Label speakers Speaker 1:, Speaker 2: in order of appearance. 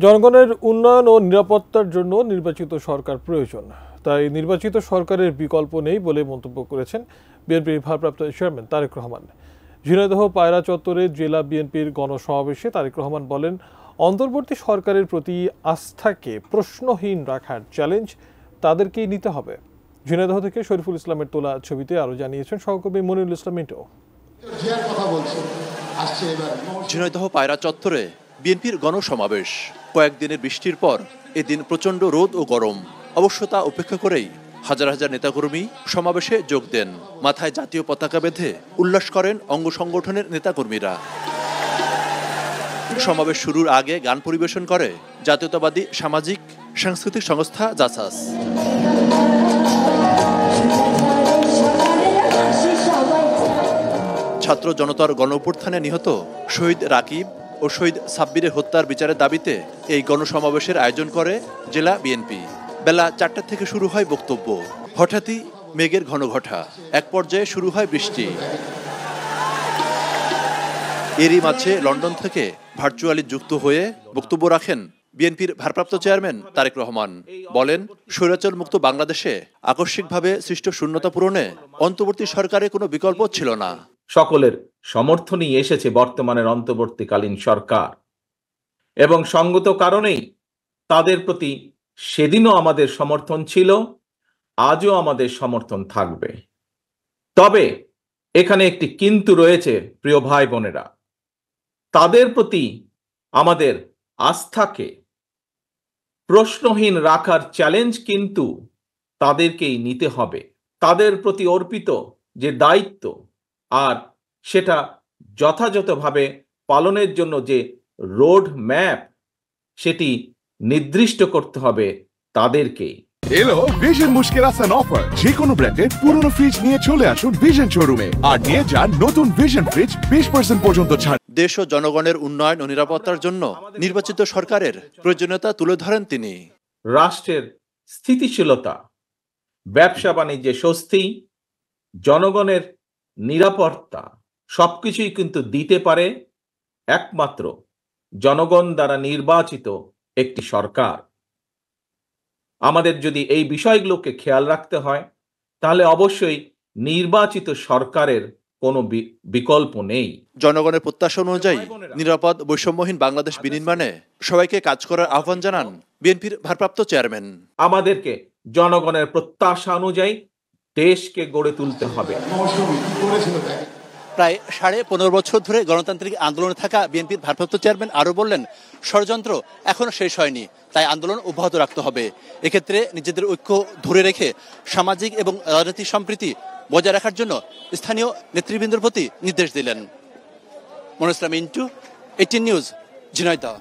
Speaker 1: জনগণের উন্নয়ন ও নিরাপত্তার জন্য নির্বাচিত সরকার প্রয়োজন, তাই নির্বাচিত সরকারের বিকল্প নেই বলে মন্তব্য করেছেন বিএনপির ভারপ্রাপ্ত চেয়ারম্যান তারেক রহমান। ঝিনাইদহ পায়রা চত্বরে জেলা বিএনপির গণসমাবেশে তারেক রহমান বলেন, অন্তর্বর্তী সরকারের প্রতি আস্থাকে প্রশ্নহীন রাখার চ্যালেঞ্জ তাদেরকেই নিতে হবে। ঝিনাইদহ থেকে শরীফুল ইসলামের তোলা ছবিতে আরো জানিয়েছেন সহকর্মী মনিরুল ইসলাম মিন্টু।
Speaker 2: ঝিনাইদহ পায়রা চত্বরে বিএনপির গণসমাবেশ। কয়েকদিনের বৃষ্টির পর এদিন প্রচণ্ড রোদ ও গরম। অবশ্য তা উপেক্ষা করেই হাজার হাজার নেতাকর্মী সমাবেশে যোগ দেন। মাথায় জাতীয় পতাকা বেঁধে উল্লাস করেন অঙ্গ সংগঠনের নেতাকর্মীরা। সমাবেশ শুরুর আগে গান পরিবেশন করে জাতীয়তাবাদী সামাজিক সাংস্কৃতিক সংস্থা জাসাস। ছাত্র জনতার গণঅভ্যুত্থানে নিহত শহীদ রাকিব ও শহীদ সাব্বিরের হত্যার বিচারের দাবিতে এই গণসমাবেশের আয়োজন করে জেলা বিএনপি। বেলা 4টা থেকে শুরু হয় বক্তব্য। হঠাৎই মেঘের ঘনঘটা, এক পর্যায়ে শুরু হয় বৃষ্টি। এরই মাঝে লন্ডন থেকে ভার্চুয়ালি যুক্ত হয়ে বক্তব্য রাখেন বিএনপির ভারপ্রাপ্ত চেয়ারম্যান তারেক রহমান। বলেন, স্বৈরাচার মুক্ত বাংলাদেশে আকস্মিকভাবে সৃষ্ট শূন্যতা পূরণে অন্তর্বর্তী সরকারের কোনো বিকল্প ছিল না।
Speaker 3: সকলের সমর্থনই এসেছে বর্তমানের অন্তর্বর্তীকালীন সরকার, এবং সঙ্গত কারণেই তাদের প্রতি সেদিনও আমাদের সমর্থন ছিল, আজও আমাদের সমর্থন থাকবে। তবে এখানে একটি কিন্তু রয়েছে প্রিয় ভাই বোনেরা, তাদের প্রতি আমাদের আস্থাকে প্রশ্নহীন রাখার চ্যালেঞ্জ কিন্তু তাদেরকেই নিতে হবে। তাদের প্রতি অর্পিত যে দায়িত্ব, আর সেটা যথাযথভাবে পালনের জন্য যে রোড ম্যাপ, সেটি নির্দিষ্ট করতে হবে তাদেরকেই।
Speaker 4: এলো ভিশন মুশকিল আসান অফার। যে কোনো ব্র্যান্ডের পুরনো ফ্রিজ নিয়ে চলে আসুন ভিশন শোরুমে আর নিয়ে যান নতুন ভিশন ফ্রিজ 20% পর্যন্ত ছাড়।
Speaker 2: দেশ ও জনগণের উন্নয়ন ও নিরাপত্তার জন্য নির্বাচিত সরকারের প্রয়োজনীয়তা তুলে ধরেন তিনি।
Speaker 3: রাষ্ট্রের স্থিতিশীলতা, ব্যবসা বাণিজ্যে স্বস্তি, জনগণের নিরাপত্তা সবকিছুই কিন্তু দিতে পারে একমাত্র জনগণ দ্বারা নির্বাচিত একটি সরকার। আমাদের যদি এই বিষয়গুলোকে খেয়াল রাখতে হয়, তাহলে অবশ্যই নির্বাচিত সরকারের কোনো বিকল্প নেই।
Speaker 2: জনগণের প্রত্যাশা অনুযায়ী নিরাপদ বৈষম্যহীন বাংলাদেশ বিনির্মাণে সবাইকে কাজ করার আহ্বান জানান বিএনপির ভারপ্রাপ্ত চেয়ারম্যান।
Speaker 3: আমাদেরকে জনগণের প্রত্যাশা অনুযায়ী দেশকে গড়ে তুলতে হবে।
Speaker 2: প্রায় 15.5 বছর ধরে গণতান্ত্রিক আন্দোলনে থাকা বিএনপির ভারপ্রাপ্ত চেয়ারম্যান আরও বললেন, ষড়যন্ত্র এখনো শেষ হয়নি, তাই আন্দোলন অব্যাহত রাখতে হবে। এক্ষেত্রে নিজেদের ঐক্য ধরে রেখে সামাজিক এবং রাজনৈতিক সম্প্রীতি বজায় রাখার জন্য স্থানীয় নেতৃবৃন্দের প্রতি নির্দেশ দিলেন। মনিরুল ইসলাম মিন্টু, 18 নিউজ, ঝিনাইদহ।